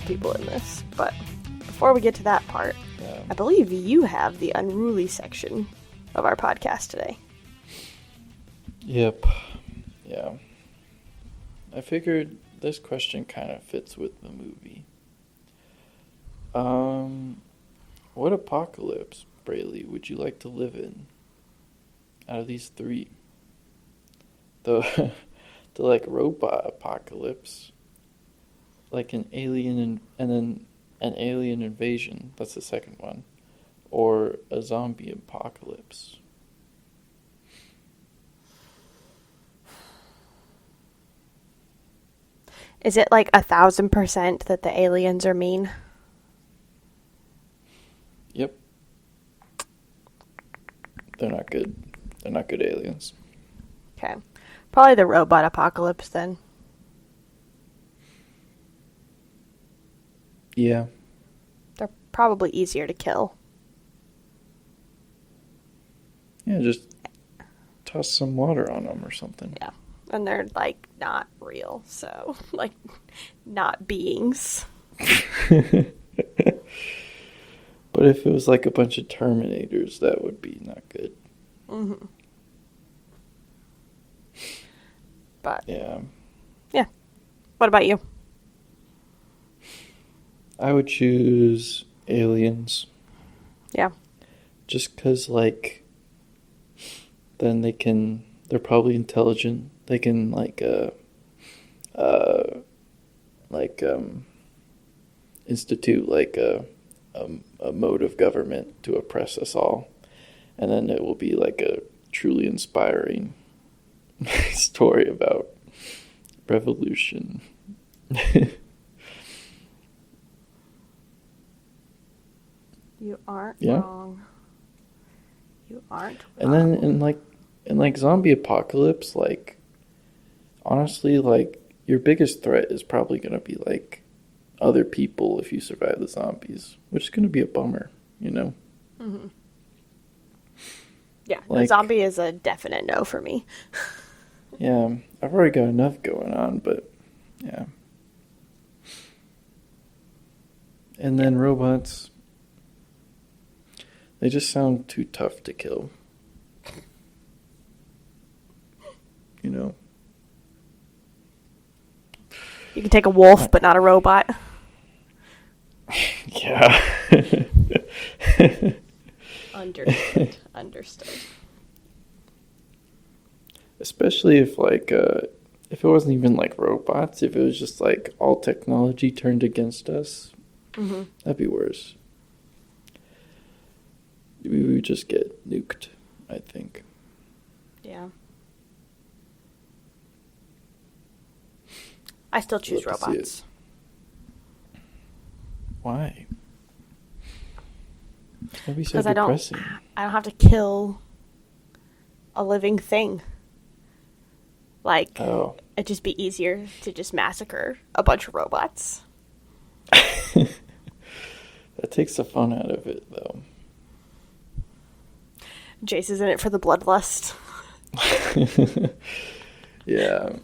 people in this. But before we get to that part, I believe you have the unruly section of our podcast today. Yep. Yeah. I figured this question kind of fits with the movie. What apocalypse, Braley, would you like to live in? Out of these three. The like robot apocalypse, like an alien and then an alien invasion, that's the second one, or a zombie apocalypse. Is it like 1,000% that the aliens are mean? Yep. They're not good. They're not good aliens. Okay. Probably the robot apocalypse then. Yeah. They're probably easier to kill. Yeah, just toss some water on them or something. Yeah. And they're, like, not real, so, like, not beings. But if it was, like, a bunch of Terminators, that would be not good. Mm-hmm. But, yeah. What about you? I would choose aliens. Yeah. Just because, like, then they're probably intelligent. They can, institute, like, a mode of government to oppress us all. And then it will be, like, a truly inspiring story about revolution. You aren't Yeah. wrong. You aren't wrong. And then in like zombie apocalypse, like, honestly, like, your biggest threat is probably going to be, like, other people if you survive the zombies, which is going to be a bummer, you know? Mm-hmm. Yeah, Like, the zombie is a definite no for me. Yeah, I've already got enough going on, but yeah. And then robots, they just sound too tough to kill. You know? You can take a wolf, but not a robot. Yeah. Understood. Understood. Especially if, like, if it wasn't even, like, robots, if it was just, like, all technology turned against us, Mm-hmm. that'd be worse. We would just get nuked, I think. Yeah. I still choose Love to see it. robots. Why? That'd be so Because depressing. I don't have to kill a living thing. Like, Oh. it'd just be easier to just massacre a bunch of robots. That takes the fun out of it, though. Jace is in it for the bloodlust. Yeah.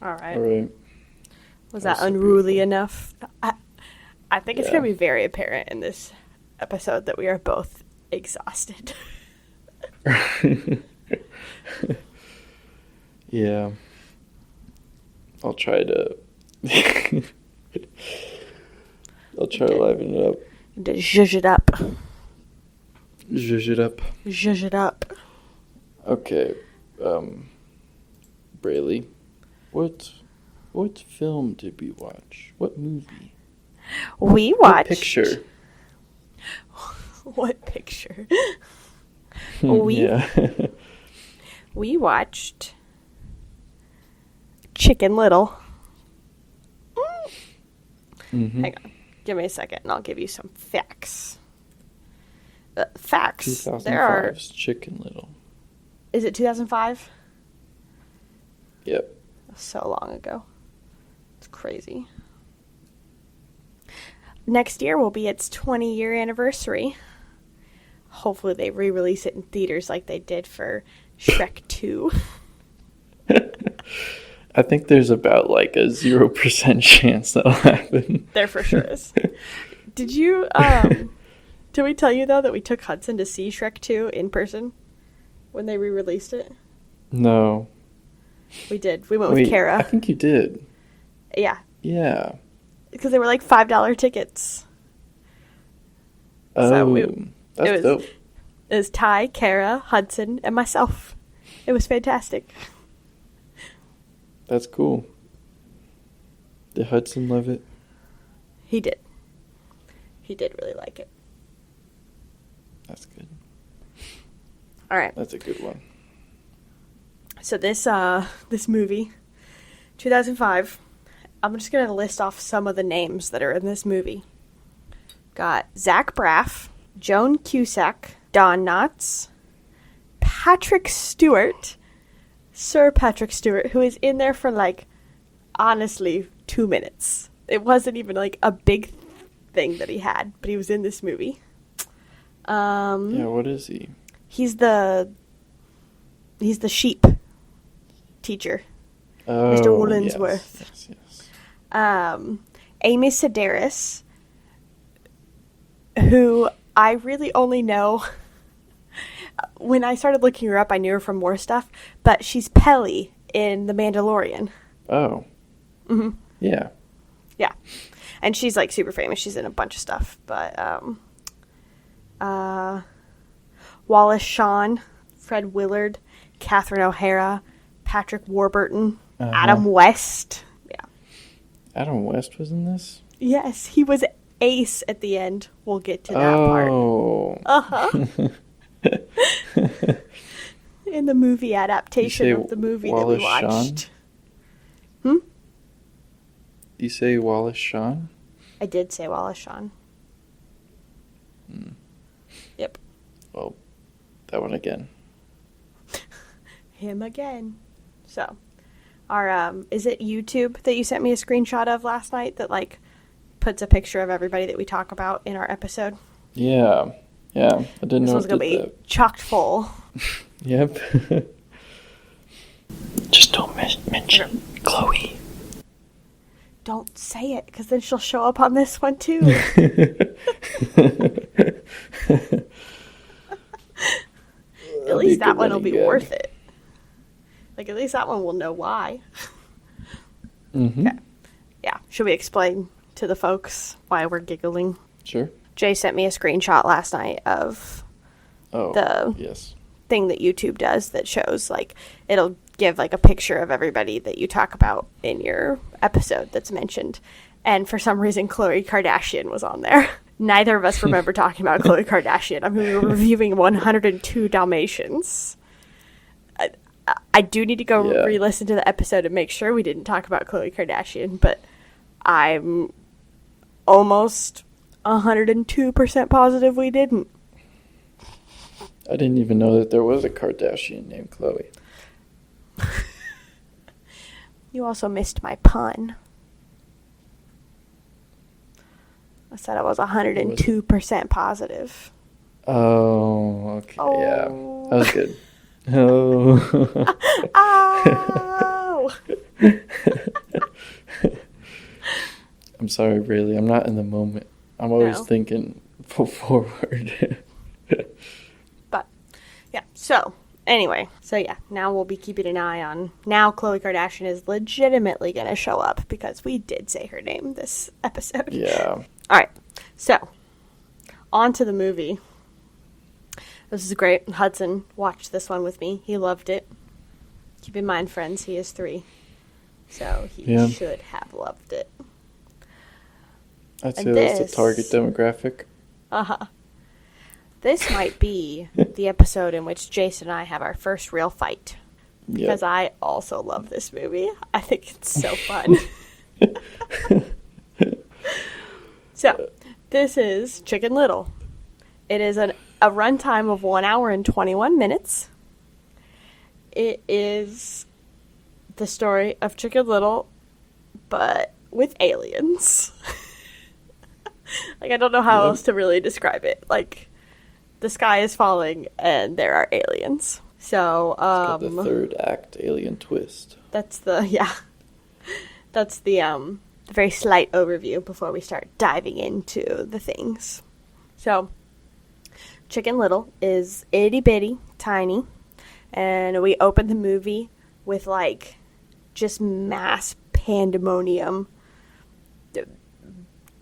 All right. All right. Was That's that so unruly beautiful. enough? I think it's Yeah. going to be very apparent in this episode that we are both exhausted. Yeah. I'll try to... I'll try to liven it up. To zhuzh it up. Zhuzh it up. Zhuzh it up. Okay. Braley, what film did we watch? What movie? We What watched... picture? What picture? we Yeah. we watched Chicken Little. Mm-hmm. Hang on. Give me a second and I'll give you some facts. Facts. There are... 2005's Chicken Little. Is it 2005? Yep. So long ago. It's crazy. Next year will be its 20-year anniversary. Hopefully they re-release it in theaters like they did for Shrek 2. I think there's about like a 0% chance that'll happen. There for sure is. Did you, did we tell you, though, that we took Hudson to see Shrek 2 in person when they re-released it? No. We did. We went with Kara. I think you did. Yeah. Yeah. Because they were like $5 tickets. Oh, so that's dope. It was Ty, Kara, Hudson, and myself. It was fantastic. That's cool. Did Hudson love it? He did. He did really like it. That's good. All right. That's a good one. So this movie, 2005, I'm just going to list off some of the names that are in this movie. Got Zach Braff, Joan Cusack, Don Knotts, Patrick Stewart, Sir Patrick Stewart, who is in there for like, honestly, 2 minutes. It wasn't even like a big thing that he had, but he was in this movie. Yeah, what is he? He's the sheep teacher. Oh, Mr. Woolensworth. Yes. Amy Sedaris, who I really only know... When I started looking her up, I knew her from more stuff, but she's Pelly in The Mandalorian. Oh. Mm-hmm. Yeah. Yeah. And she's, like, super famous. She's in a bunch of stuff. But, Wallace Shawn, Fred Willard, Catherine O'Hara, Patrick Warburton, Adam West. Yeah. Adam West was in this? Yes, he was Ace at the end. We'll get to that part. Oh. Uh-huh. In the movie adaptation of the movie Wallace that we watched. Shawn? You say Wallace Shawn? I did say Wallace Shawn. Yep. Well, that one again. Him again. So, our is it YouTube that you sent me a screenshot of last night that like puts a picture of everybody that we talk about in our episode? Yeah. Yeah, I didn't know this one's gonna be chocked full. Yep. Just don't mention Chloe. Don't say it, because then she'll show up on this one too. At least that one will be worth it. Like, at least that one will know why. Mm-hmm. Okay. Yeah. Should we explain to the folks why we're giggling? Sure. Jay sent me a screenshot last night of the thing that YouTube does that shows, like, it'll give, like, a picture of everybody that you talk about in your episode that's mentioned. And for some reason, Khloe Kardashian was on there. Neither of us remember talking about Khloe Kardashian. I mean, we were reviewing 102 Dalmatians. I do need to go re-listen to the episode and make sure we didn't talk about Khloe Kardashian, but I'm almost 102% positive we didn't. I didn't even know that there was a Kardashian named Khloe. You also missed my pun. I said I was 102% positive. Oh, okay, oh. Yeah. That was good. Oh. Ow! I'm sorry, Braylee. I'm not in the moment. I'm always thinking forward. But, yeah. So, anyway. So, yeah. Now we'll be keeping an eye on... Now Khloe Kardashian is legitimately going to show up because we did say her name this episode. Yeah. All right. So, on to the movie. This is great. Hudson watched this one with me. He loved it. Keep in mind, friends, he is 3. So he should have loved it. I'd say that's the target demographic. Uh-huh. This might be the episode in which Jason and I have our first real fight. Because I also love this movie. I think it's so fun. So, this is Chicken Little. It is a runtime of 1 hour and 21 minutes. It is the story of Chicken Little, but with aliens. Like, I don't know how else to really describe it. Like, the sky is falling and there are aliens. So, it's got the third act alien twist. That's the, that's the very slight overview before we start diving into the things. So, Chicken Little is itty bitty, tiny, and we open the movie with like just mass pandemonium. The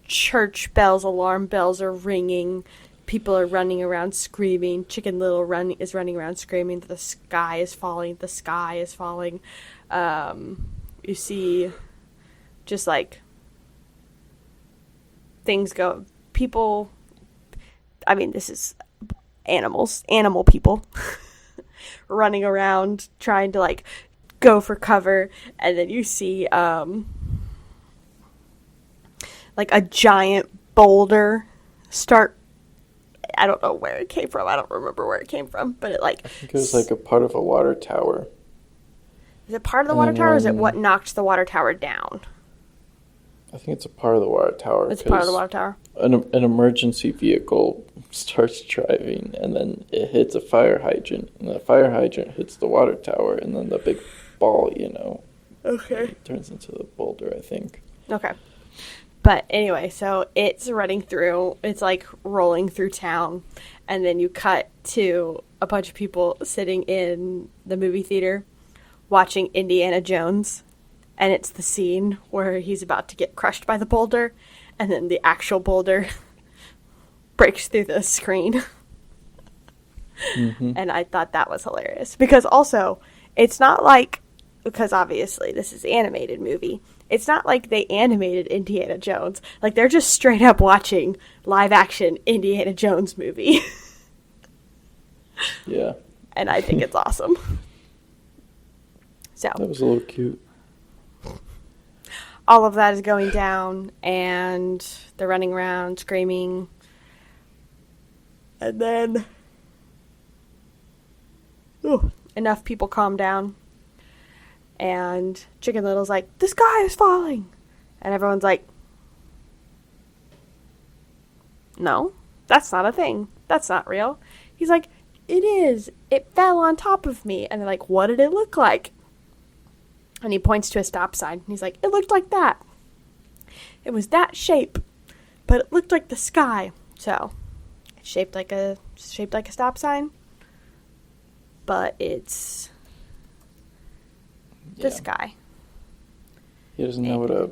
church bells, alarm bells are ringing. People are running around screaming. Chicken Little is running around screaming that the sky is falling. The sky is falling. You see just like things go. People, I mean, this is animal people running around trying to like go for cover. And then you see like a giant boulder start. I don't know where it came from. I don't remember where it came from, but it like... I think it was like a part of a water tower. Is it part of the water tower, or is it what knocked the water tower down? I think it's a part of the water tower. It's part of the water tower? An emergency vehicle starts driving, and then it hits a fire hydrant, and the fire hydrant hits the water tower, and then the big ball, Okay. turns into the boulder, I think. Okay. But anyway, so it's running through, it's like rolling through town, and then you cut to a bunch of people sitting in the movie theater watching Indiana Jones, and it's the scene where he's about to get crushed by the boulder, and then the actual boulder breaks through the screen. Mm-hmm. And I thought that was hilarious, because also, it's not like, because obviously this is an animated movie, it's not like they animated Indiana Jones. Like, they're just straight up watching live-action Indiana Jones movie. Yeah. And I think it's awesome. So. That was a little cute. All of that is going down, and they're running around, screaming. And then... enough people calm down. And Chicken Little's like, the sky is falling. And everyone's like, no, that's not a thing. That's not real. He's like, it is. It fell on top of me. And they're like, what did it look like? And he points to a stop sign. And he's like, it looked like that. It was that shape. But it looked like the sky. So, it's shaped like a stop sign. But it's... the sky. He doesn't know what a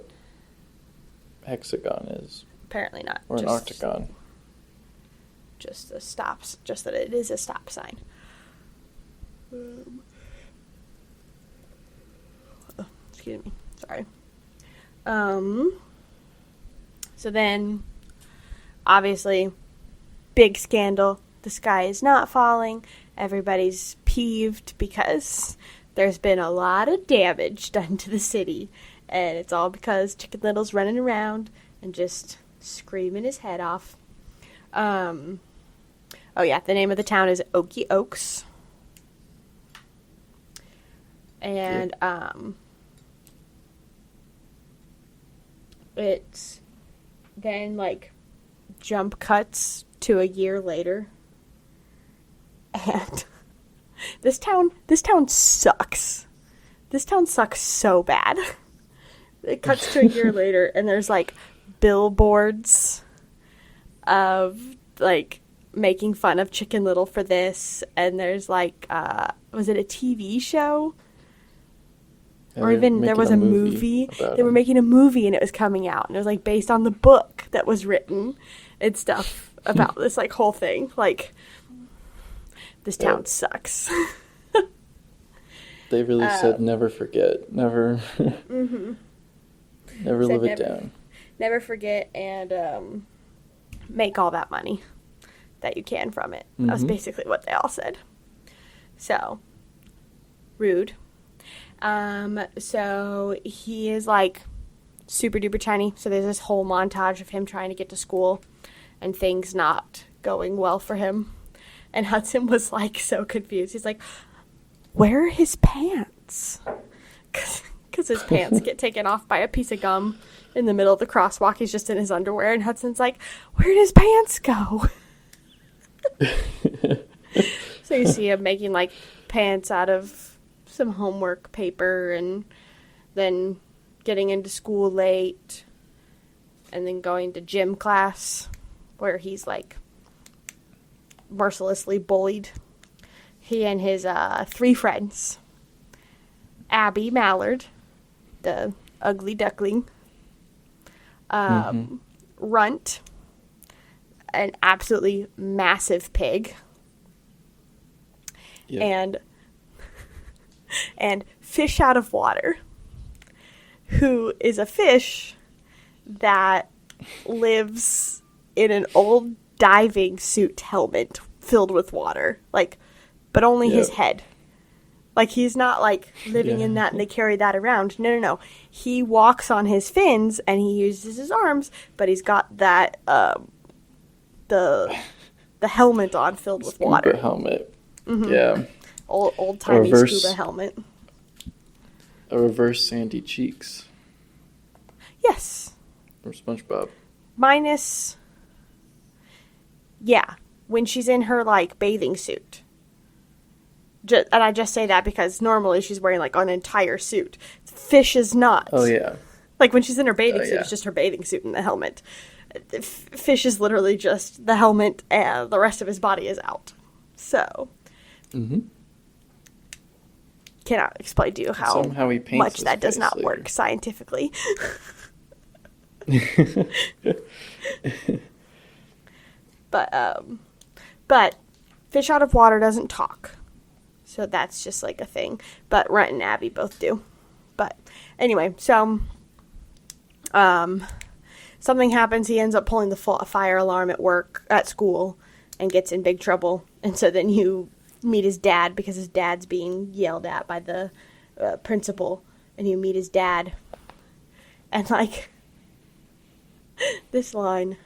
hexagon is. Apparently not. Or an octagon. Just that it is a stop sign. Excuse me. Sorry. So then, obviously, big scandal. The sky is not falling. Everybody's peeved because... there's been a lot of damage done to the city, and it's all because Chicken Little's running around and just screaming his head off. The name of the town is Okie Oaks. And, it's then, like, jump cuts to a year later. And... This town sucks. This town sucks so bad. It cuts to a year later, and there's, like, billboards of, like, making fun of Chicken Little for this, and there's, like, was it a TV show? Or even there was a movie. They were making a movie, and it was coming out, and it was, like, based on the book that was written and stuff about this, like, whole thing. Like... this town sucks. They really said never forget. Never never live it down. Never forget and make all that money that you can from it. Mm-hmm. That was basically what they all said. So, rude. So he is like super duper tiny. So there's this whole montage of him trying to get to school and things not going well for him. And Hudson was, like, so confused. He's like, where are his pants? Because his pants get taken off by a piece of gum in the middle of the crosswalk. He's just in his underwear. And Hudson's like, where did his pants go? So you see him making, like, pants out of some homework paper. And then getting into school late, and then going to gym class where he's like mercilessly bullied. He and his 3 friends, Abby Mallard, the ugly duckling, Runt, an absolutely massive pig, and Fish Out of Water, who is a fish that lives in an old diving suit helmet filled with water, like, but only his head. Like, he's not, like, living in that and they carry that around. No. He walks on his fins and he uses his arms, but he's got that, the helmet on filled with water. Scuba helmet. Mm-hmm. Yeah. Old-timey scuba helmet. A reverse Sandy Cheeks. Yes. From SpongeBob. Minus, when she's in her, like, bathing suit. And I just say that because normally she's wearing, like, an entire suit. Fish is not. Oh, yeah. Like, when she's in her bathing suit, it's just her bathing suit and the helmet. Fish is literally just the helmet and the rest of his body is out. So, cannot explain to you how much that does not work scientifically. But Fish Out of Water doesn't talk. So that's just like a thing. But Runt and Abby both do. But anyway, so something happens. He ends up pulling the fire alarm at school, and gets in big trouble. And so then you meet his dad because his dad's being yelled at by the principal. And you meet his dad. And, like, this line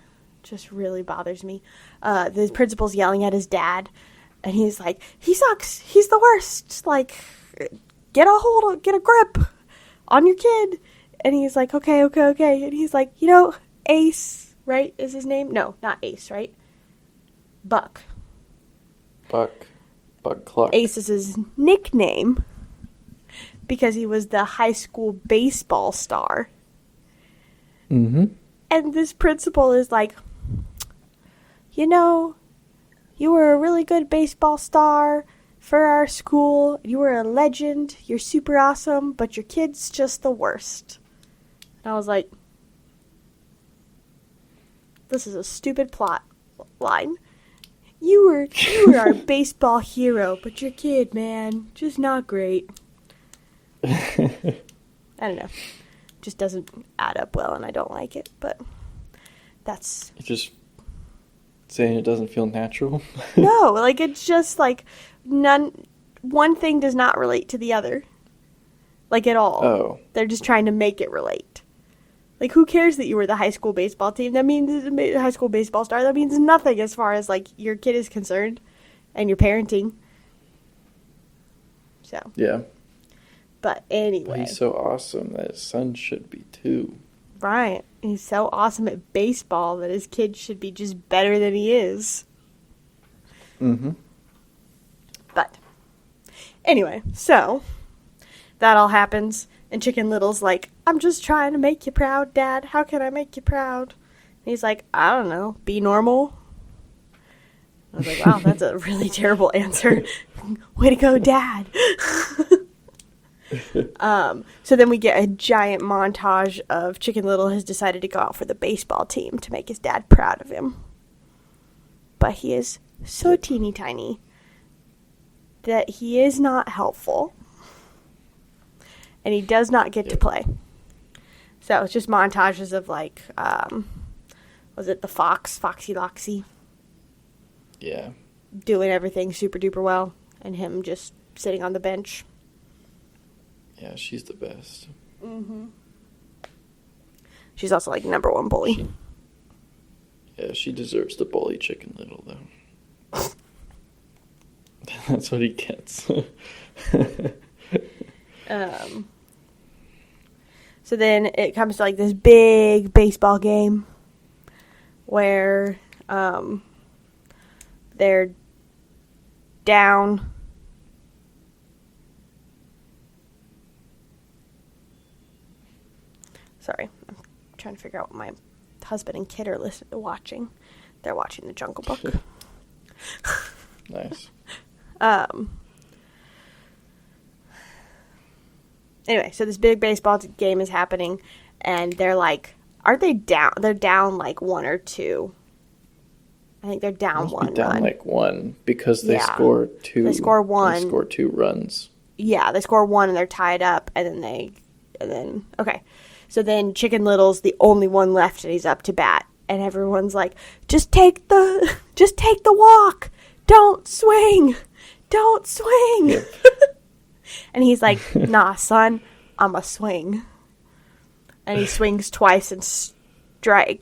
just really bothers me. The principal's yelling at his dad. And he's like, he sucks. He's the worst. Like, get a grip on your kid. And he's like, okay. And he's like, Ace, right, is his name? No, not Ace, right? Buck Cluck. Ace is his nickname because he was the high school baseball star. Mm-hmm. And this principal is like, you were a really good baseball star for our school. You were a legend. You're super awesome, but your kid's just the worst. And I was like, this is a stupid plot line. You were our baseball hero, but your kid, man, just not great. I don't know. Just doesn't add up well, and I don't like it, but that's... You're just saying it doesn't feel natural? No, like, it's just, like, one thing does not relate to the other. Like, at all. Oh. They're just trying to make it relate. Like, who cares that you were the high school baseball team? That means high school baseball star. That means nothing as far as, like, your kid is concerned and your parenting. So. Yeah. But anyway. He's so awesome that his son should be too. Right. He's so awesome at baseball that his kid should be just better than he is. Mm-hmm. But anyway, so that all happens. And Chicken Little's like, I'm just trying to make you proud, Dad. How can I make you proud? And he's like, I don't know. Be normal. I was like, wow, that's a really terrible answer. Way to go, Dad. So then we get a giant montage of Chicken Little has decided to go out for the baseball team to make his dad proud of him. But he is so teeny tiny that he is not helpful. And he does not get to play. So it's just montages of, like, was it the Foxy Loxy? Yeah. Doing everything super duper well, and him just sitting on the bench. Yeah, she's the best. Mm-hmm. She's also, like, number one bully. She deserves to bully Chicken Little, though. That's what he gets. So then it comes to, like, this big baseball game where they're down. Sorry, I'm trying to figure out what my husband and kid are watching. They're watching The Jungle Book. Nice. Anyway, so this big baseball game is happening, and they're like, aren't they down? They're down like 1 or 2. I think they're down one down run. Like 1 because they score 2. They score 1. They score 2 runs. Yeah, they score 1 and they're tied up, and then okay. So then Chicken Little's the only one left, and he's up to bat, and everyone's like, just take the walk. Don't swing. Yep. And he's like, nah, son, I'm a swing. And he swings twice and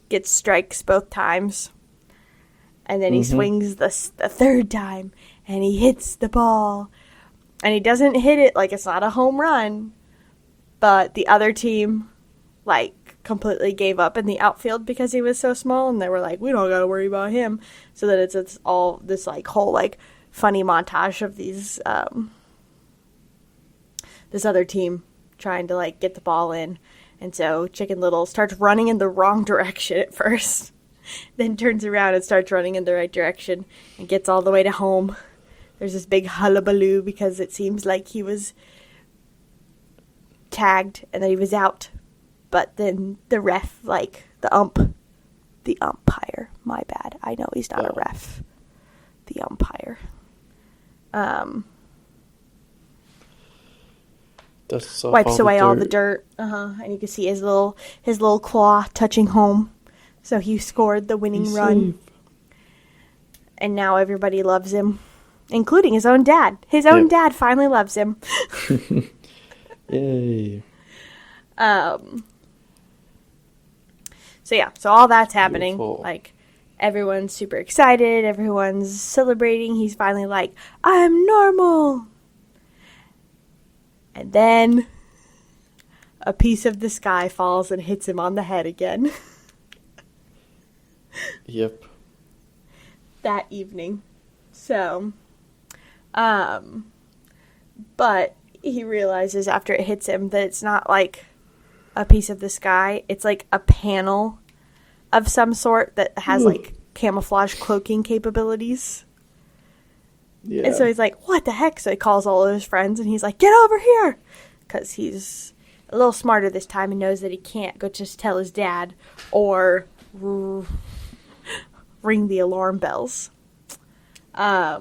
gets strikes both times. And then he swings the third time, and he hits the ball. And he doesn't hit it like it's not a home run. But the other team, like, completely gave up in the outfield because he was so small. And they were like, we don't got to worry about him. So then it's all this, like, whole, like, funny montage of these, this other team trying to, like, get the ball in. And so Chicken Little starts running in the wrong direction at first. Then turns around and starts running in the right direction and gets all the way to home. There's this big hullabaloo because it seems like he was tagged and that he was out. But then the ref, like, the umpire, my bad. I know he's not a ref. The umpire. Wipes away all the dirt. And you can see his little claw touching home. So he scored the winning run. Safe. And now everybody loves him, including his own dad. His own dad finally loves him. Yay. So yeah, so all that's happening. Beautiful. Like, everyone's super excited. Everyone's celebrating. He's finally like, I'm normal. And then a piece of the sky falls and hits him on the head again. Yep. That evening. So, but he realizes after it hits him that it's not like a piece of the sky. It's like a panel of some sort that has like camouflage cloaking capabilities. Yeah. And so he's like, what the heck? So he calls all of his friends and he's like, get over here. Because he's a little smarter this time and knows that he can't go just tell his dad or ring the alarm bells. I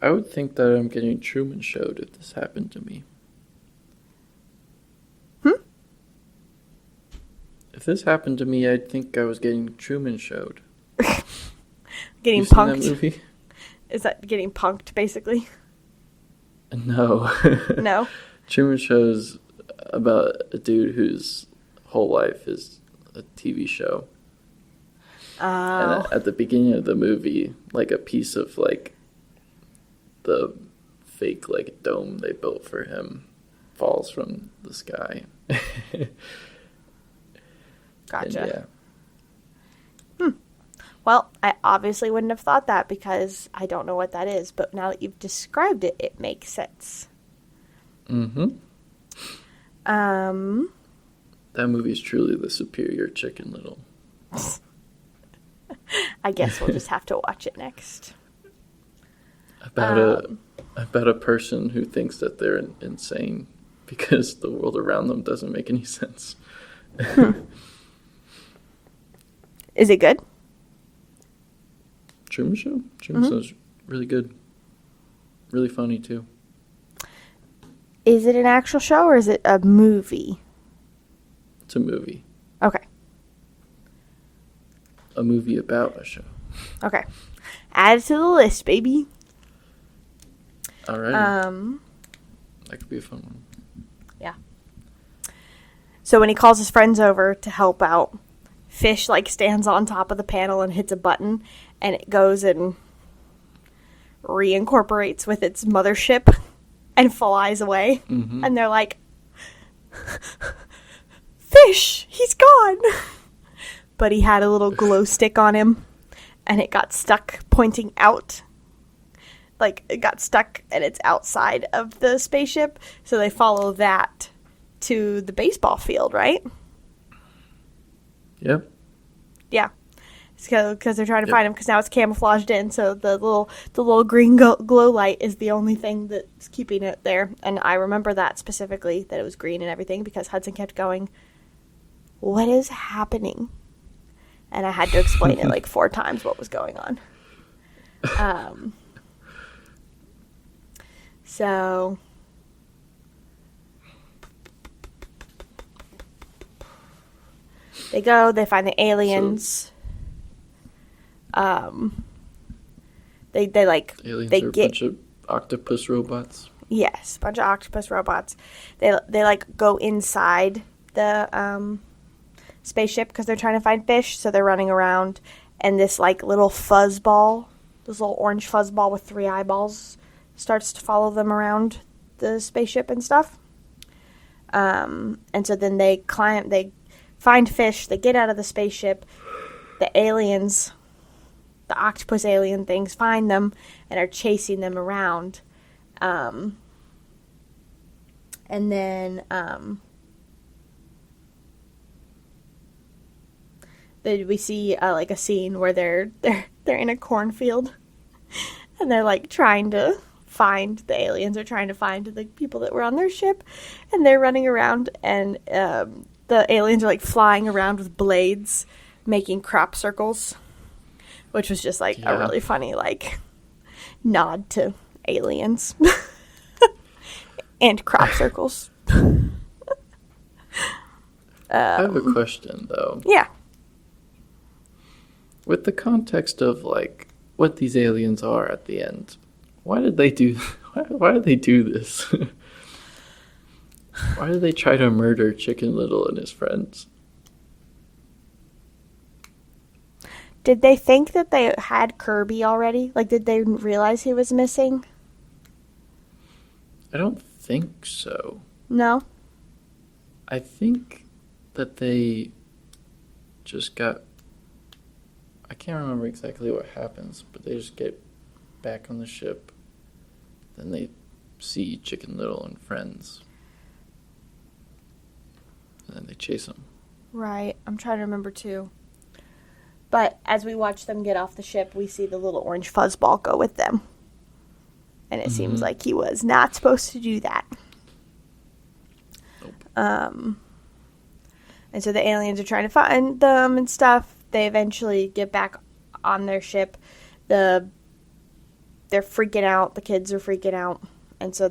would think that I'm getting Truman Showed if this happened to me. If this happened to me, I'd think I was getting Truman Showed. Getting You've punked? Seen that movie? Is that getting punked, basically? No. No? Truman Show's about a dude whose whole life is a TV show. Oh. And at the beginning of the movie, like, a piece of, like, the fake, like, dome they built for him falls from the sky. Gotcha. Yeah. Well, I obviously wouldn't have thought that because I don't know what that is, but now that you've described it, it makes sense. Mm-hmm. That movie's truly the superior Chicken Little. I guess we'll just have to watch it next. About a person who thinks that they're insane because the world around them doesn't make any sense. Is it good? Truman Show? Truman Show's really good. Really funny, too. Is it an actual show or is it a movie? It's a movie. Okay. A movie about a show. Okay. Add it to the list, baby. All right. That could be a fun one. Yeah. So when he calls his friends over to help out, Fish, like, stands on top of the panel and hits a button, and it goes and reincorporates with its mothership and flies away. Mm-hmm. And they're like, Fish, he's gone. But he had a little glow stick on him, and it got stuck pointing out. Like, it got stuck, and it's outside of the spaceship, so they follow that to the baseball field, right? Yep. Yeah. Because they're trying to find him, because now it's camouflaged in, so the little green glow light is the only thing that's keeping it there. And I remember that specifically, that it was green and everything, because Hudson kept going, "What is happening?" And I had to explain it like 4 times what was going on. So they go, they find the aliens. They like aliens they are get a bunch of octopus robots. Yes, a bunch of octopus robots. They like go inside the spaceship because they're trying to find fish. So they're running around, and this like little fuzzball, this little orange fuzzball with 3 eyeballs, starts to follow them around the spaceship and stuff. And so then they find fish. They get out of the spaceship. The aliens, the octopus alien things, find them and are chasing them around. And then we see like a scene where they're in a cornfield, and they're like trying to find the aliens, or trying to find the people that were on their ship, and they're running around, and the aliens are like flying around with blades, making crop circles, which was just like a really funny like nod to aliens and crop circles. I have a question though. Yeah. With the context of like what these aliens are at the end, why did they do this? Why did they try to murder Chicken Little and his friends? Did they think that they had Kirby already? Like, did they realize he was missing? I don't think so. No? I think that they just got... I can't remember exactly what happens, but they just get back on the ship. Then they see Chicken Little and friends. And then they chase them. Right. I'm trying to remember too. But as we watch them get off the ship, we see the little orange fuzzball go with them. And it seems like he was not supposed to do that. Nope. And so the aliens are trying to find them and stuff. They eventually get back on their ship. They're freaking out. The kids are freaking out. And so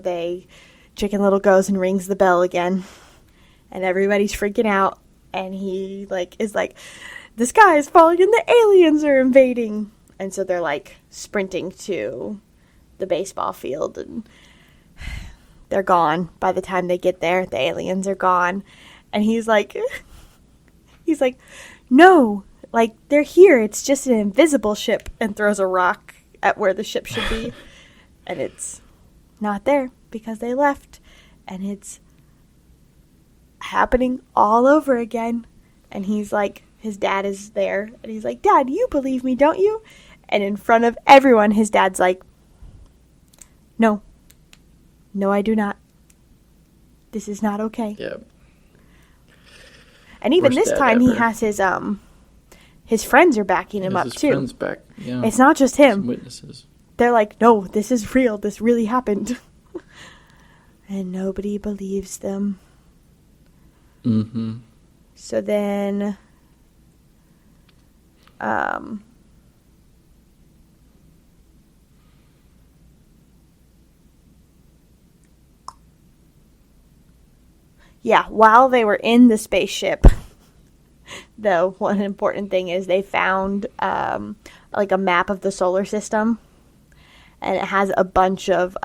Chicken Little goes and rings the bell again. And everybody's freaking out. And he is like, the sky is falling and the aliens are invading. And so they're like sprinting to the baseball field, and they're gone. By the time they get there, the aliens are gone. And he's like, no, like they're here. It's just an invisible ship, and throws a rock at where the ship should be. And it's not there because they left. And it's happening all over again. And he's like, his dad is there, and he's like, Dad, you believe me, don't you? And in front of everyone, his dad's like, No, I do not. This is not okay. Yeah. And even this time, he has his friends are backing him up too. Friends back. Yeah. It's not just him. Some witnesses. They're like, no, this is real. This really happened. And nobody believes them. Mm-hmm. So then, yeah, while they were in the spaceship, though, one important thing is they found like a map of the solar system, and it has a bunch of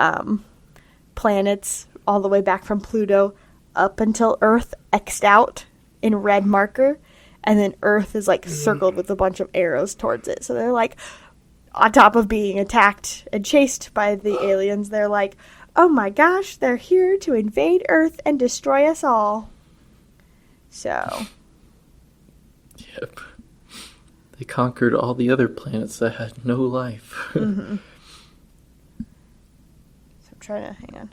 planets all the way back from Pluto up until Earth X'd out in red marker, and then Earth is like circled with a bunch of arrows towards it. So they're like, on top of being attacked and chased by the aliens, they're like, oh my gosh, they're here to invade Earth and destroy us all. So. Yep. They conquered all the other planets that had no life. Mm-hmm. So I'm trying to, hang on.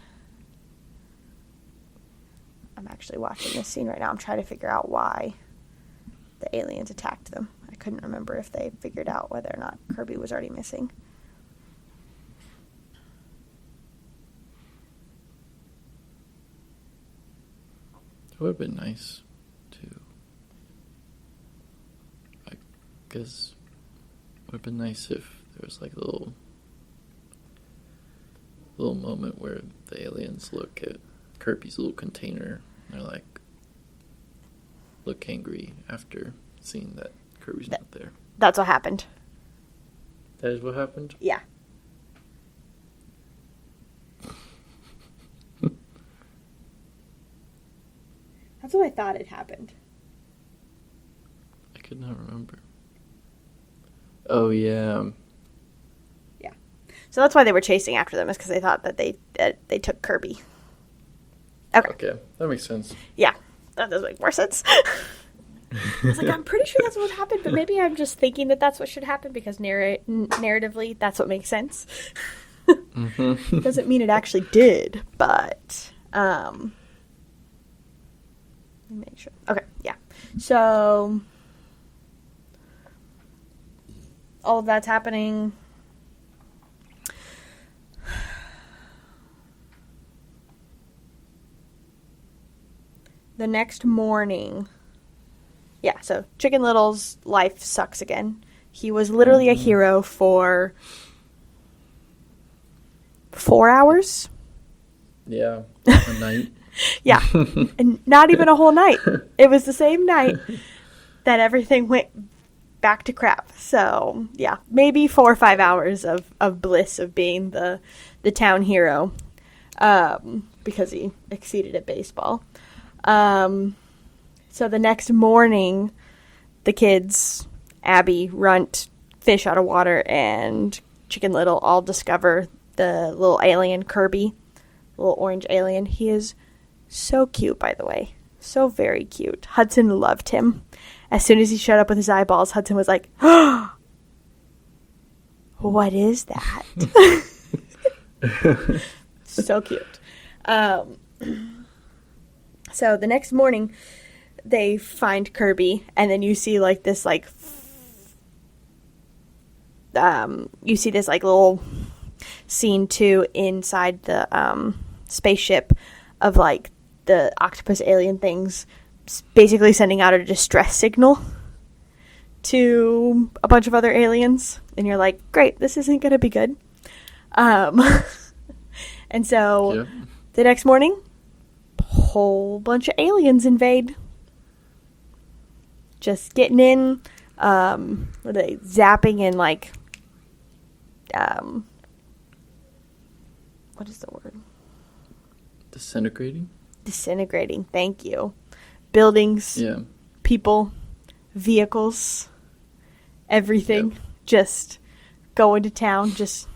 I'm actually watching this scene right now. I'm trying to figure out why the aliens attacked them. I couldn't remember if they figured out whether or not Kirby was already missing. It would have been nice to, I guess, it would have been nice if there was like a little moment where the aliens look at Kirby's little container and they're like, look angry after seeing that Kirby's not there. That's what happened. That is what happened? Yeah. That's what I thought had happened. I could not remember. Oh, yeah. Yeah. So that's why they were chasing after them, is because they thought that they took Kirby. Okay, that makes sense. Yeah, that does make more sense. I was like, I'm pretty sure that's what happened, but maybe I'm just thinking that that's what should happen because narratively, that's what makes sense. Mm-hmm. Doesn't mean it actually did, but let me make sure. Okay, yeah. So all of that's happening. The next morning, yeah, so Chicken Little's life sucks again. He was literally a hero for 4 hours. Yeah, a night. Yeah, and not even a whole night. It was the same night that everything went back to crap. So, yeah, maybe 4 or 5 hours of bliss of being the town hero because he exceeded at baseball. So the next morning, the kids, Abby, Runt, Fish Out of Water, and Chicken Little all discover the little alien, Kirby, little orange alien. He is so cute, by the way. So very cute. Hudson loved him. As soon as he showed up with his eyeballs, Hudson was like, oh, what is that? So cute. So the next morning, they find Kirby, and then you see like this little scene too inside the spaceship of like the octopus alien things, basically sending out a distress signal to a bunch of other aliens, and you're like, great, this isn't gonna be good. And so yep. The next morning, whole bunch of aliens invade. Just getting in, what are they, zapping and like, what is the word? Disintegrating? Disintegrating, thank you. Buildings, yeah. People, vehicles, everything. Yep. Just going to town, just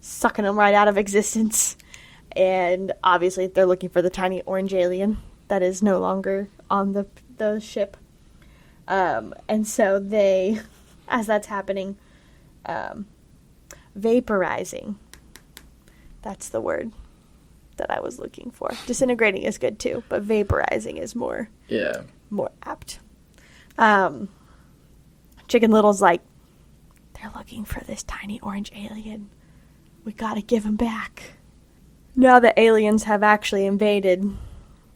sucking them right out of existence. And obviously they're looking for the tiny orange alien that is no longer on the ship. And so they, as that's happening, vaporizing. That's the word that I was looking for. Disintegrating is good too, but vaporizing is more apt. Chicken Little's like, they're looking for this tiny orange alien. We gotta give him back. Now the aliens have actually invaded,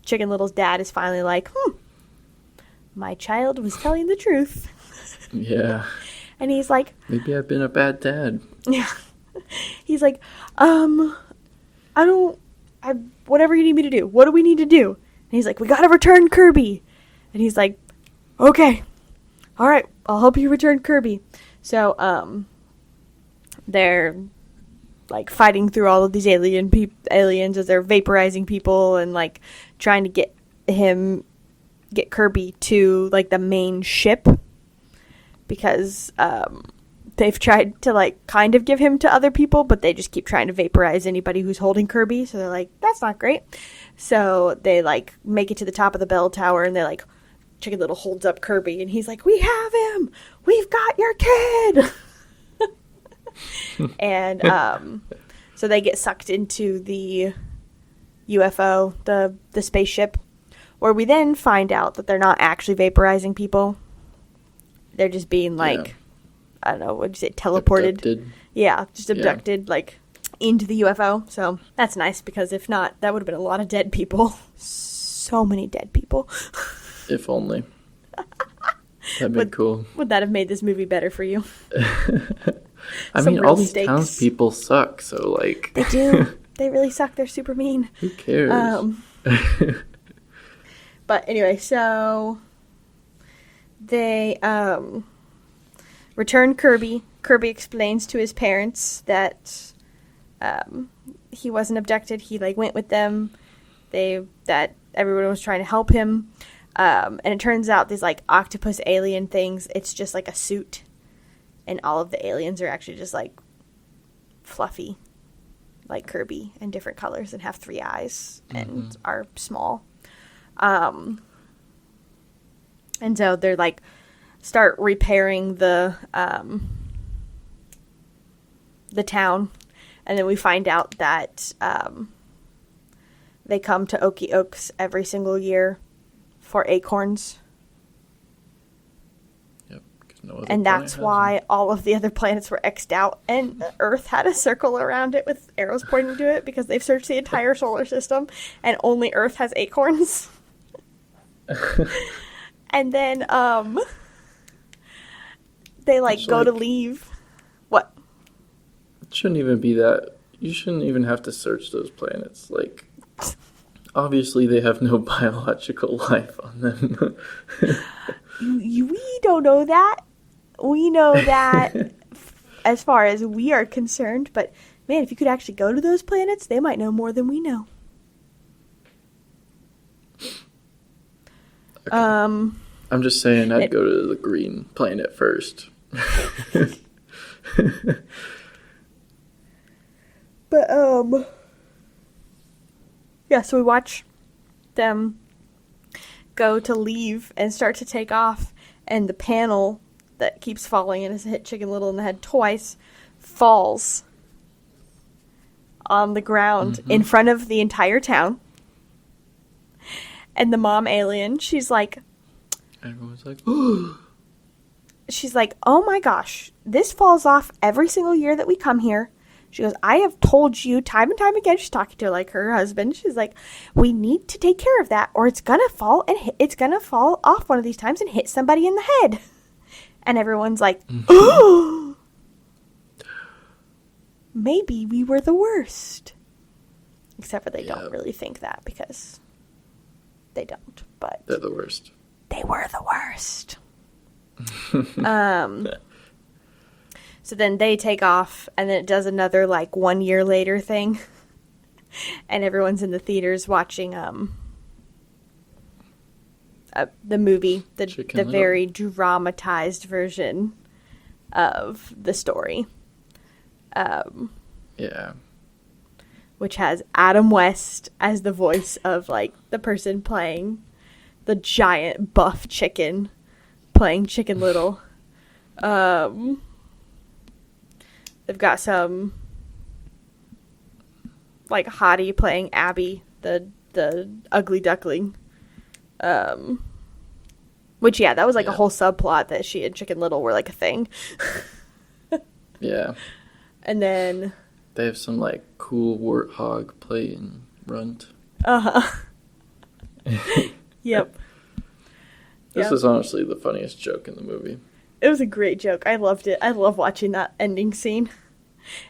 Chicken Little's dad is finally like, my child was telling the truth. Yeah. And he's like, maybe I've been a bad dad. Yeah. He's like, whatever you need me to do. What do we need to do? And he's like, we gotta return Kirby. And he's like, okay. All right, I'll help you return Kirby. So, they're like fighting through all of these aliens as they're vaporizing people and like trying to get Kirby to like the main ship because they've tried to like kind of give him to other people, but they just keep trying to vaporize anybody who's holding Kirby. So they're like, that's not great. So they like make it to the top of the bell tower and they like, Chicken Little holds up Kirby and he's like, we have him. We've got your kid. And so they get sucked into the UFO, the spaceship, where we then find out that they're not actually vaporizing people. they're just being like, I don't know, what'd you say, teleported? Abducted. Yeah, just abducted, like, into the UFO. So that's nice, because if not, that would have been a lot of dead people. So many dead people. If only. That'd be cool. Would that have made this movie better for you? I mean, all these townspeople suck, so, like... They do. They really suck. They're super mean. Who cares? But anyway, so... They, return Kirby. Kirby explains to his parents that, he wasn't abducted. He, like, went with them. That everyone was trying to help him. And it turns out these, like, octopus alien things, it's just, like, a suit. And all of the aliens are actually just, like, fluffy, like Kirby, and different colors, and have 3 eyes, and are small. And so they're, like, start repairing the town. And then we find out that they come to Okie Oaks every single year for acorns. Yep. No, and that's why all of the other planets were X'd out, and Earth had a circle around it with arrows pointing to it, because they've searched the entire solar system, and only Earth has acorns. And then they, like, go to leave. What? It shouldn't even be that. You shouldn't even have to search those planets. Like, obviously they have no biological life on them. We don't know that. We know that as far as we are concerned. But, man, if you could actually go to those planets, they might know more than we know. Okay. I'm just saying I'd go to the green planet first. But, yeah, so we watch them go to leave and start to take off, and the panel that keeps falling and has hit Chicken Little in the head twice falls on the ground in front of the entire town. And the mom alien, she's like... Everyone's like, she's like, oh my gosh, this falls off every single year that we come here. She goes, I have told you time and time again. She's talking to, like, her husband. She's like, we need to take care of that, or it's gonna fall, and it's gonna fall off one of these times and hit somebody in the head. And everyone's like, oh, maybe we were the worst. Except for they don't really think that, because they don't. But they're the worst. They were the worst. So then they take off, and then it does another, like, 1 year later thing. And everyone's in the theaters watching the movie, the very dramatized version of the story. Yeah. Which has Adam West as the voice of, like, the person playing the giant buff chicken, playing Chicken Little. They've got some, like, hottie playing Abby, the ugly duckling. Which, yeah, that was, like, a whole subplot that she and Chicken Little were, like, a thing. Yeah. And then... They have some, like, cool warthog playing Runt. Uh-huh. Yep. This is honestly the funniest joke in the movie. It was a great joke. I loved it. I love watching that ending scene.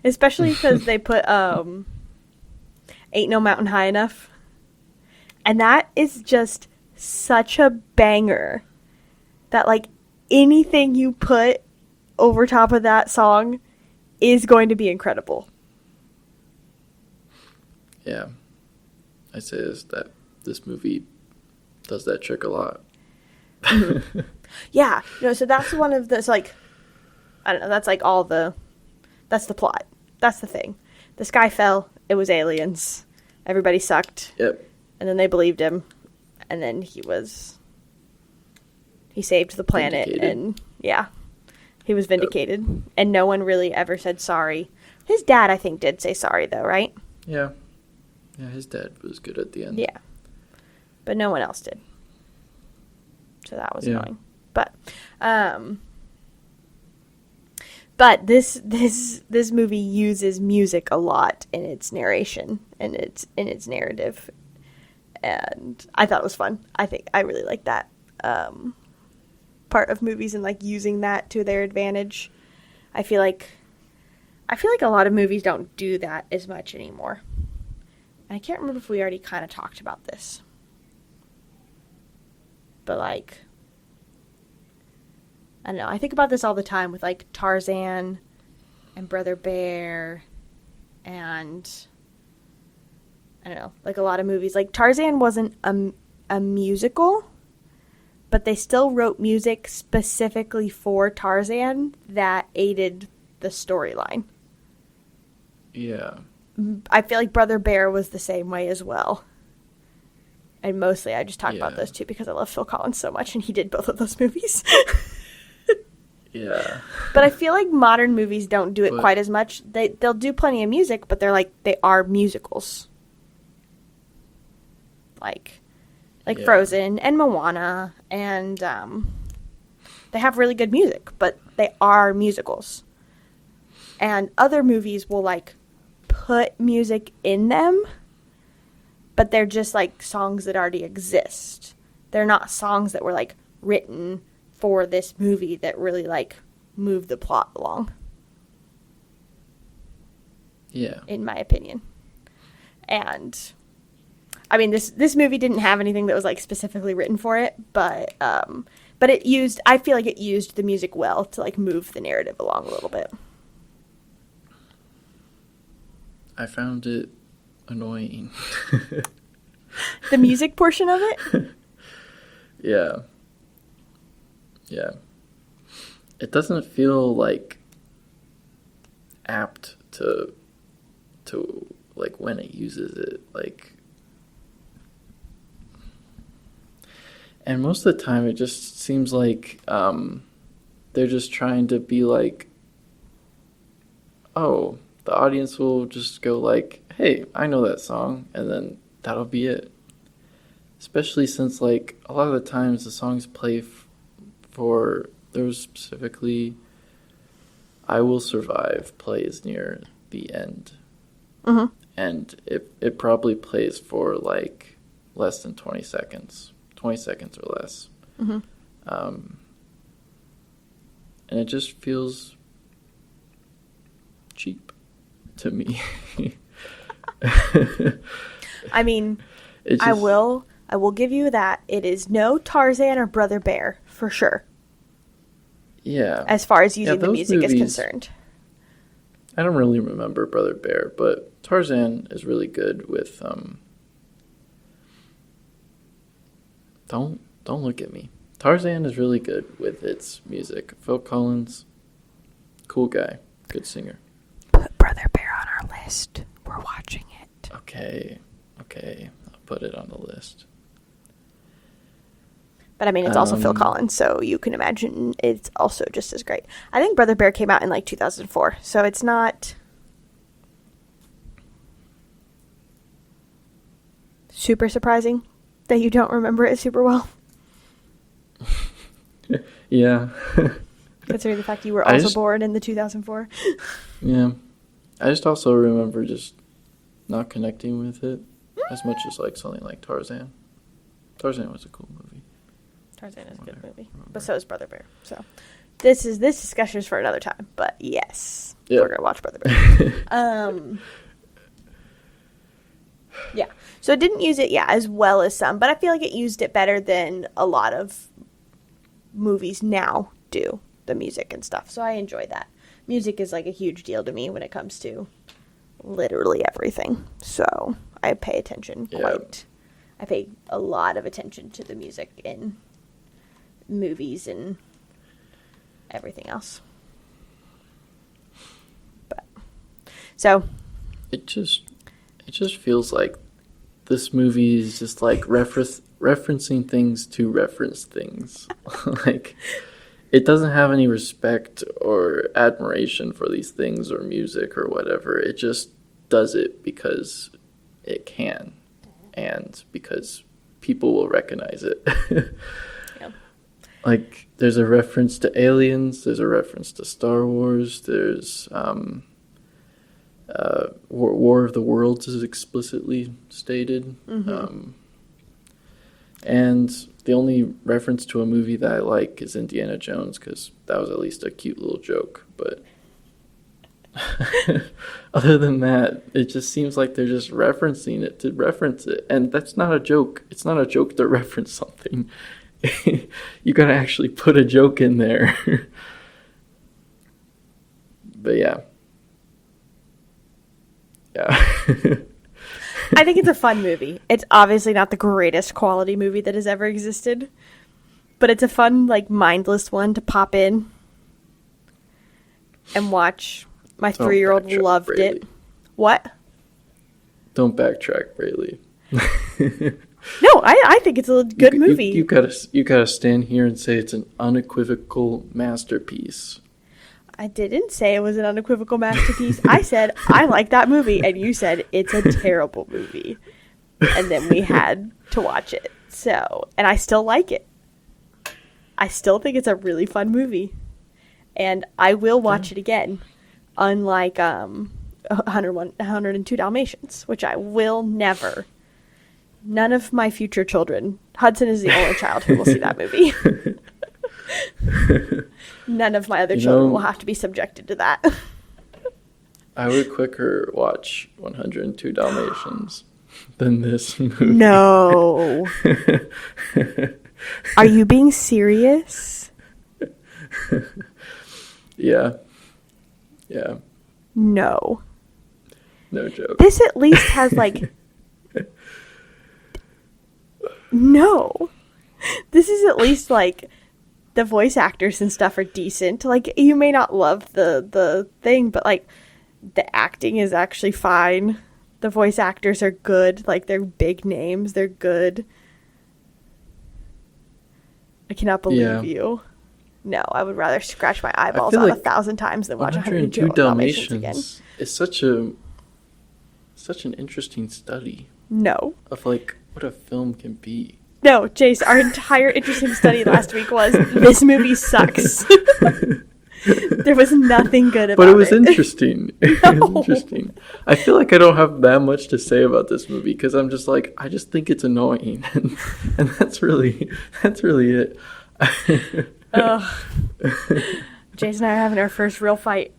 Especially because they put, Ain't No Mountain High Enough. And that is just such a banger. That, like, anything you put over top of that song is going to be incredible. Yeah. I say this movie does that trick a lot. Mm-hmm. Yeah, so that's one of the, like, I don't know, that's like that's the plot. That's the thing. The sky fell, it was aliens, everybody sucked. Yep. And then they believed him, and then he saved the planet, and yeah, he was vindicated. Yep. And no one really ever said sorry. His dad, I think, did say sorry, though, right? Yeah. Yeah, his dad was good at the end. Yeah. But no one else did. So that was annoying. But, But this movie uses music a lot in its narration and in its narrative, and I thought it was fun. I really like that part of movies and like using that to their advantage. I feel like a lot of movies don't do that as much anymore. And I can't remember if we already kind of talked about this, but like, I don't know. I think about this all the time with like Tarzan and Brother Bear and I don't know, like a lot of movies. Like Tarzan wasn't a musical, but they still wrote music specifically for Tarzan that aided the storyline. Yeah. I feel like Brother Bear was the same way as well. And mostly I just talk about those two because I love Phil Collins so much and he did both of those movies. Yeah. But I feel like modern movies don't do it quite as much. They'll do plenty of music, but they are musicals. Like Frozen and Moana, and they have really good music, but they are musicals. And other movies will like put music in them, but they're just like songs that already exist. They're not songs that were like written for this movie that really like move the plot along. Yeah. In my opinion. And I mean this movie didn't have anything that was like specifically written for it, but I feel like it used the music well to like move the narrative along a little bit. I found it annoying. The music portion of it? Yeah. Yeah. It doesn't feel like apt to like when it uses it, like, and most of the time it just seems like they're just trying to be like, oh, the audience will just go like, hey, I know that song, and then that'll be it. Especially since like a lot of the times the songs play for, there was specifically I Will Survive plays near the end. Mm-hmm. And it probably plays for like less than 20 seconds or less. Mm-hmm. And it just feels cheap to me. I mean, I will give you that. It is no Tarzan or Brother Bear, for sure. Yeah. As far as using the music is concerned. I don't really remember Brother Bear, but Tarzan is really good with Don't look at me. Tarzan is really good with its music. Phil Collins, cool guy, good singer. Put Brother Bear on our list. We're watching it. Okay. I'll put it on the list. But I mean, it's also Phil Collins, so you can imagine it's also just as great. I think Brother Bear came out in like 2004, so it's not super surprising that you don't remember it super well. Yeah. Considering the fact you were also born in the 2004. Yeah. I just also remember just not connecting with it as much as like something like Tarzan. Tarzan was a cool movie. Tarzan is a good movie, but so is Brother Bear. So this discussion is for another time. But yes, we're gonna watch Brother Bear. Yeah. So it didn't use it, as well as some, but I feel like it used it better than a lot of movies now do, the music and stuff. So I enjoy that. Music is like a huge deal to me when it comes to literally everything. So I pay attention I pay a lot of attention to the music in movies and everything else. But so it just feels like this movie is just like referencing things to reference things. Like, it doesn't have any respect or admiration for these things or music or whatever. It just does it because it can and because people will recognize it. Yeah. Like, there's a reference to aliens, there's a reference to Star Wars, there's War of the Worlds is explicitly stated. Mm-hmm. And the only reference to a movie that I like is Indiana Jones, because that was at least a cute little joke. But other than that, it just seems like they're just referencing it to reference it. And that's not a joke. It's not a joke to reference something. You gotta actually put a joke in there. But yeah. I think it's a fun movie. It's obviously not the greatest quality movie that has ever existed, but it's a fun, like, mindless one to pop in and watch. My 3-year-old loved it. What? Don't backtrack, Braylee. No, I think it's a good movie. You gotta stand here and say it's an unequivocal masterpiece. I didn't say it was an unequivocal masterpiece. I said I like that movie, and you said it's a terrible movie. And then we had to watch it. So, and I still like it. I still think it's a really fun movie. And I will watch it again. Unlike 102 Dalmatians, which I will never. None of my future children. Hudson is the only child who will see that movie. None of my other children will have to be subjected to that. I would quicker watch 102 Dalmatians than this movie. No. Are you being serious? Yeah. Yeah. No. No joke. This at least has, like... No. This is at least, like... The voice actors and stuff are decent. Like, you may not love the thing, but, like, the acting is actually fine. The voice actors are good. Like, they're big names. They're good. I cannot believe you. No, I would rather scratch my eyeballs out 1,000 times than watch 102 Dalmatians again. It's such an interesting study. No. Of, like, what a film can be. No, Jace, our entire interesting study last week was, this movie sucks. There was nothing good about it. But it was interesting. It was interesting. I feel like I don't have that much to say about this movie, because I'm just like, I just think it's annoying. And that's really it. Jace and I are having our first real fight.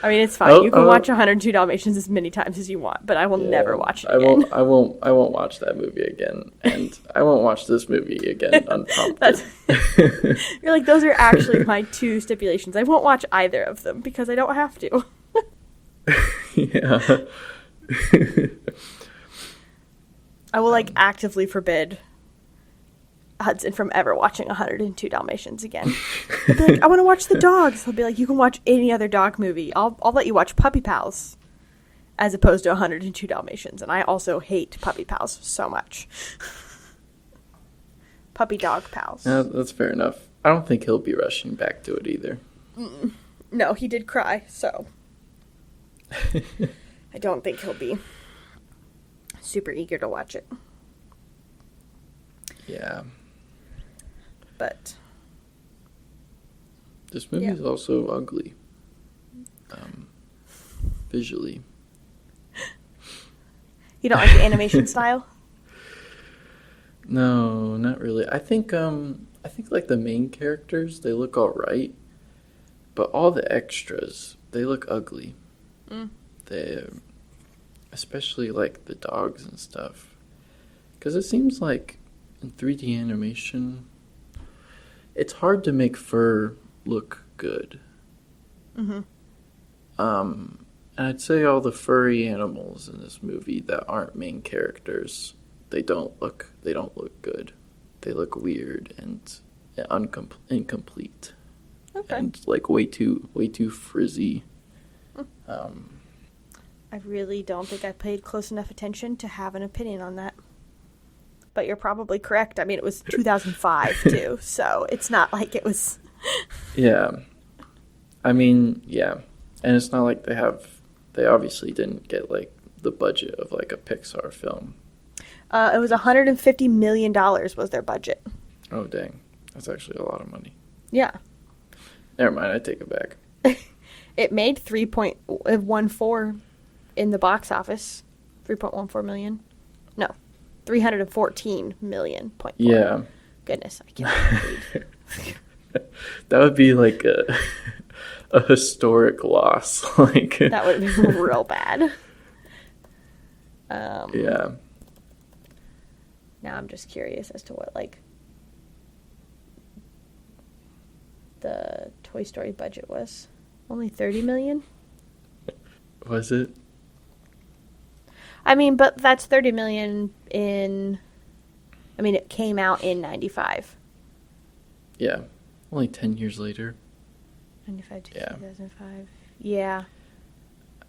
I mean, it's fine. You can watch 102 Dalmatians as many times as you want, but I will never watch it again. I won't watch that movie again, and I won't watch this movie again unprompted. You're like, those are actually my 2 stipulations. I won't watch either of them because I don't have to. Yeah. I will, like, actively forbid Hudson from ever watching 102 Dalmatians again. He'll be like, I want to watch the dogs. He'll be like, you can watch any other dog movie. I'll let you watch Puppy Pals as opposed to 102 Dalmatians. And I also hate Puppy Pals so much. Puppy Dog Pals. Yeah, that's fair enough. I don't think he'll be rushing back to it either. No, he did cry, so I don't think he'll be super eager to watch it. Yeah. But this movie is also ugly, visually. You don't like the animation style? No, not really. I think like the main characters, they look all right, but all the extras, they look ugly. They, especially like the dogs and stuff, because it seems like in 3D animation, it's hard to make fur look good. Mm-hmm. And I'd say all the furry animals in this movie that aren't main characters, they don't look good. They look weird and incomplete. Okay. And like way too frizzy. I really don't think I paid close enough attention to have an opinion on that. But you're probably correct. I mean, it was 2005 too, so it's not like it was. Yeah. I mean, yeah. And it's not like they obviously didn't get like the budget of like a Pixar film. It was $150 million was their budget. Oh, dang. That's actually a lot of money. Yeah. Never mind, I take it back. It made 3.14 in the box office. 3.14 million. No, 314 million. Yeah. Goodness, I can't read. That would be like a historic loss. Like that would be real bad. Yeah. Now I'm just curious as to what like the Toy Story budget was. Only 30 million? Was it? I mean, but that's 30 million in... I mean, it came out in 95. Yeah. Only 10 years later. 95 to 2005. Yeah.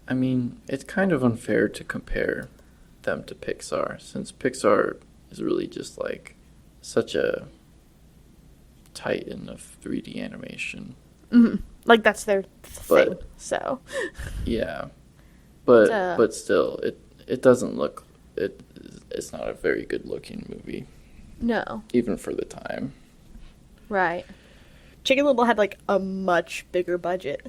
I mean, it's kind of unfair to compare them to Pixar, since Pixar is really just like such a titan of 3D animation. Mm-hmm. Like, that's their thing, so... Yeah. But still, it doesn't look... It's not a very good-looking movie. No. Even for the time. Right. Chicken Little had, like, a much bigger budget.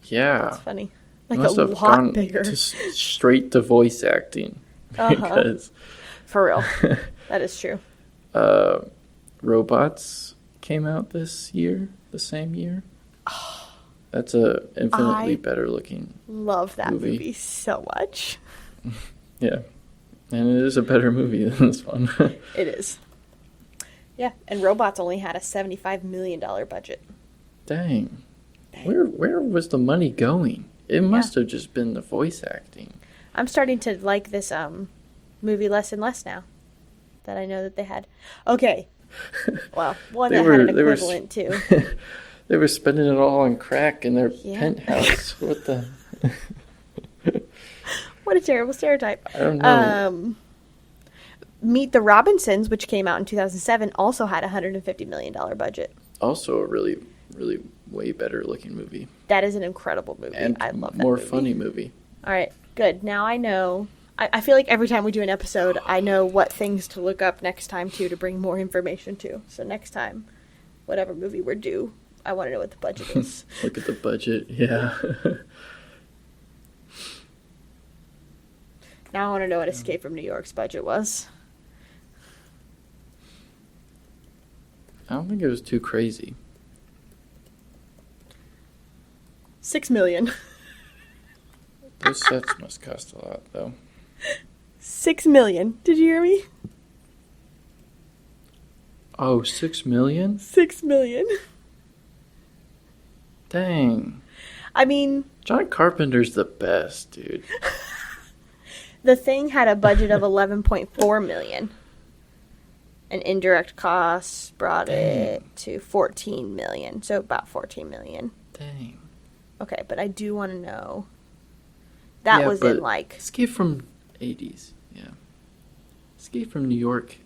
Yeah. That's funny. Like, a lot bigger. Straight to voice acting. Because... For real. That is true. Robots came out this year, the same year. That's a infinitely better looking love that movie so much. Yeah. And it is a better movie than this one. It is. Yeah, and Robots only had a $75 million budget. Dang. Where was the money going? It must have just been the voice acting. I'm starting to like this movie less and less now that I know that they had. Okay. Well, one that had an equivalent too. They were spending it all on crack in their penthouse. What the... What a terrible stereotype. I don't know. Meet the Robinsons, which came out in 2007, also had a $150 million budget. Also a really, really way better looking movie. That is an incredible movie. And I love that more movie. Funny movie. All right, good. Now I know. I feel like every time we do an episode, I know what things to look up next time, too, to bring more information to. So next time, whatever movie we're due, I want to know what the budget is. Look at the budget, yeah. Now I want to know what Escape from New York's budget was. I don't think it was too crazy. $6 million. Those sets must cost a lot, though. $6 million. Did you hear me? Oh, $6 million? $6 million. Dang. I mean... John Carpenter's the best, dude. The Thing had a budget of $11.4 million. And indirect costs brought it to $14 million. So about $14 million. Dang. Okay, but I do want to know... That was in, like... Escape from 80s, yeah. Escape from New York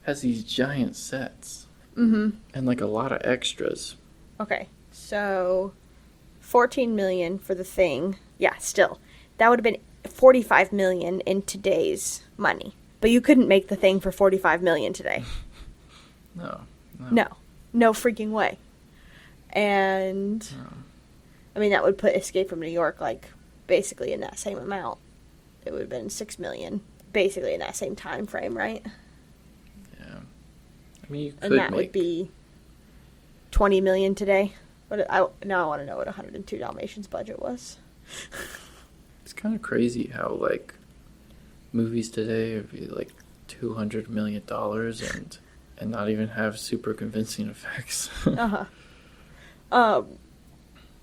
has these giant sets. Mm-hmm. And, like, a lot of extras. Okay, so... $14 million for The Thing. Yeah, still. That would have been $45 million in today's money. But you couldn't make The Thing for $45 million today. No. No freaking way. And... No. I mean, that would put Escape from New York, like... basically in that same amount. It would have been $6 million, basically in that same time frame, right? Yeah. I mean, you could and that would be $20 million today. Now I want to know what 102 Dalmatians budget was. It's kind of crazy how, like, movies today would be, like, $200 million and not even have super convincing effects.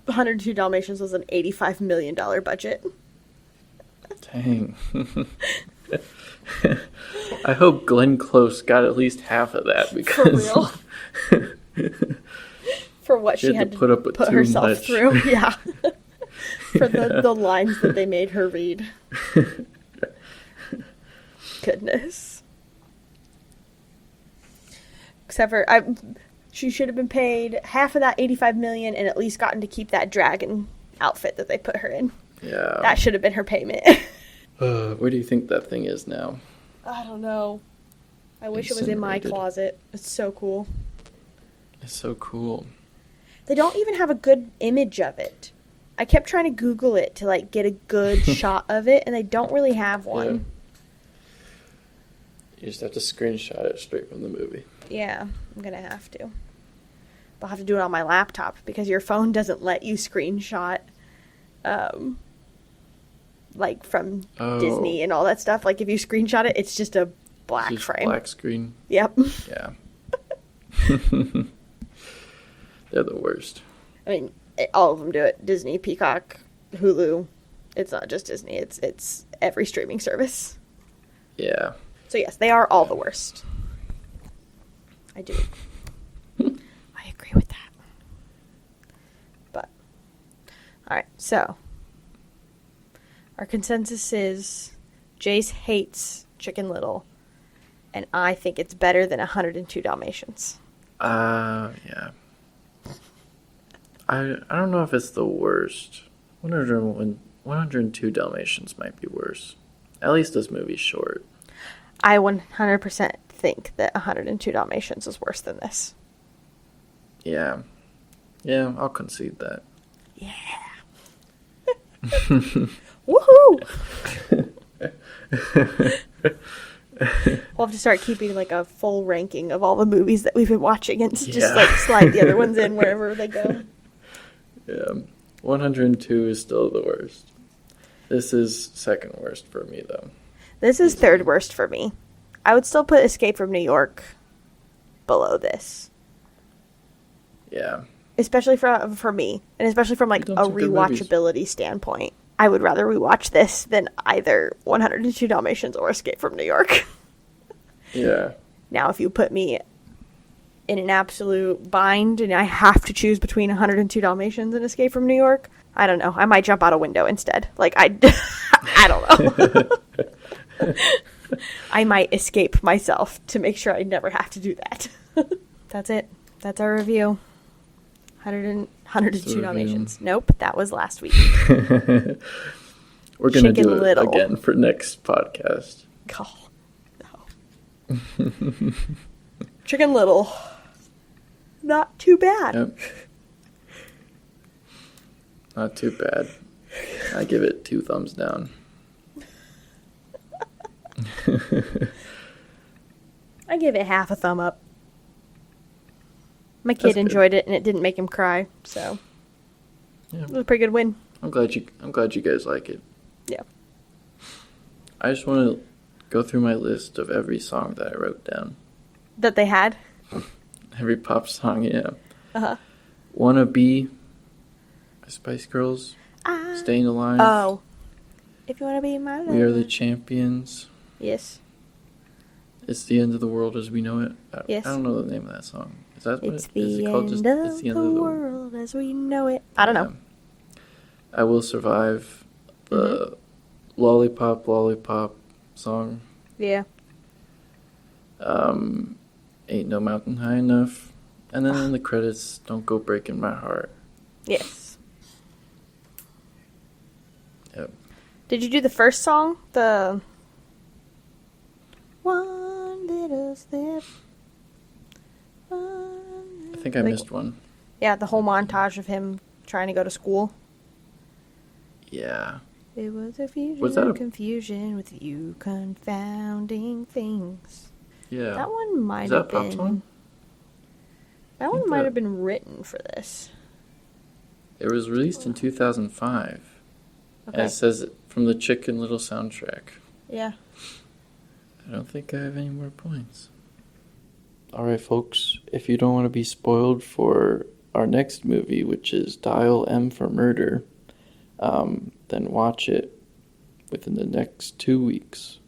102 Dalmatians was an $85 million budget. Dang. I hope Glenn Close got at least half of that, because... For real? For what she had to put up with put herself much. Through. Yeah. For the lines that they made her read. Goodness. Except for... She should have been paid half of that $85 million and at least gotten to keep that dragon outfit that they put her in. Yeah. That should have been her payment. Where do you think that thing is now? I don't know. I wish it was in my closet. It's so cool. It's so cool. They don't even have a good image of it. I kept trying to Google it to, like, get a good shot of it, and they don't really have one. Yeah. You just have to screenshot it straight from the movie. Yeah, I'm going to have to. I'll have to do it on my laptop because your phone doesn't let you screenshot, like, from Disney and all that stuff. Like, if you screenshot it, it's just a black frame. Black screen. Yep. Yeah. They're the worst. I mean, all of them do it. Disney, Peacock, Hulu. It's not just Disney. It's every streaming service. Yeah. So, yes, they are all the worst. I do. I agree with that. But, all right, so our consensus is Jace hates Chicken Little, and I think it's better than 102 Dalmatians. Yeah. I don't know if it's the worst. 102 Dalmatians might be worse. At least this movie's short. I 100% think that 102 Dalmatians is worse than this. Yeah. Yeah, I'll concede that. Yeah. Woohoo! We'll have to start keeping, like, a full ranking of all the movies that we've been watching and just, like, slide the other ones in wherever they go. Yeah. 102 is still the worst. This is second worst for me, though. This is third worst for me. I would still put Escape from New York below this. Yeah. Especially for me. And especially from, like, a rewatchability standpoint. I would rather rewatch this than either 102 Dalmatians or Escape from New York. Yeah. Now, if you put me in an absolute bind and I have to choose between 102 Dalmatians and Escape from New York, I don't know. I might jump out a window instead. Like, I don't know. I might escape myself to make sure I never have to do that. That's it. That's our review. 102 Dalmatians. Nope, that was last week. We're going to do it again for next podcast. Oh, no. Chicken Little. Not too bad. Yep. Not too bad. I give it 2 thumbs down. I give it half a thumb up. My kid enjoyed it, and it didn't make him cry, so yeah. It was a pretty good win. I'm glad you guys like it. Yeah. I just want to go through my list of every song that I wrote down. That they had? Every pop song, yeah. Uh-huh. Wanna Be, Spice Girls, Staying Alive. Oh. If you wanna be my lover. We Are the Champions. Yes. It's the End of the World as We Know It. Yes. I don't know the name of that song. Is that what it's the end of the world as we know it. I don't know. I Will Survive. The Lollipop, Lollipop song. Yeah. Ain't No Mountain High Enough. And then in the credits, Don't Go Breaking My Heart. Yes. Yep. Did you do the first song? The One Little Step. I think I missed one. Yeah, the whole montage of him trying to go to school. Yeah. It was a fusion of confusion with you confounding things. Yeah. That one might have been... Is that a pop song? That one might have been written for this. It was released in 2005. Okay. And it says it from the Chicken Little soundtrack. Yeah. I don't think I have any more points. Alright, folks. If you don't want to be spoiled for our next movie, which is Dial M for Murder, then watch it within the next 2 weeks.